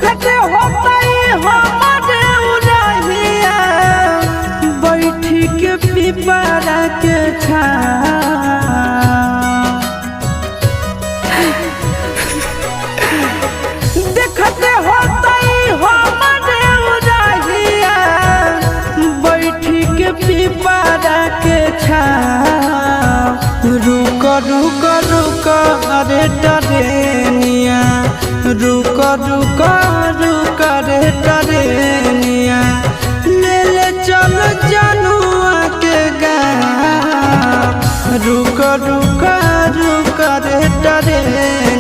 देखते होता हमारे उड़हिया बैठी के पिपरा के देखते होता हमारे उड़हिया बैठी के पिपरा के रुक रुक रुक अरे टरेनिया रुक रुक रुक रे टरेनिया ले ले चल जनुआ के गाँव रुक रुक रुक रे टरेनिया।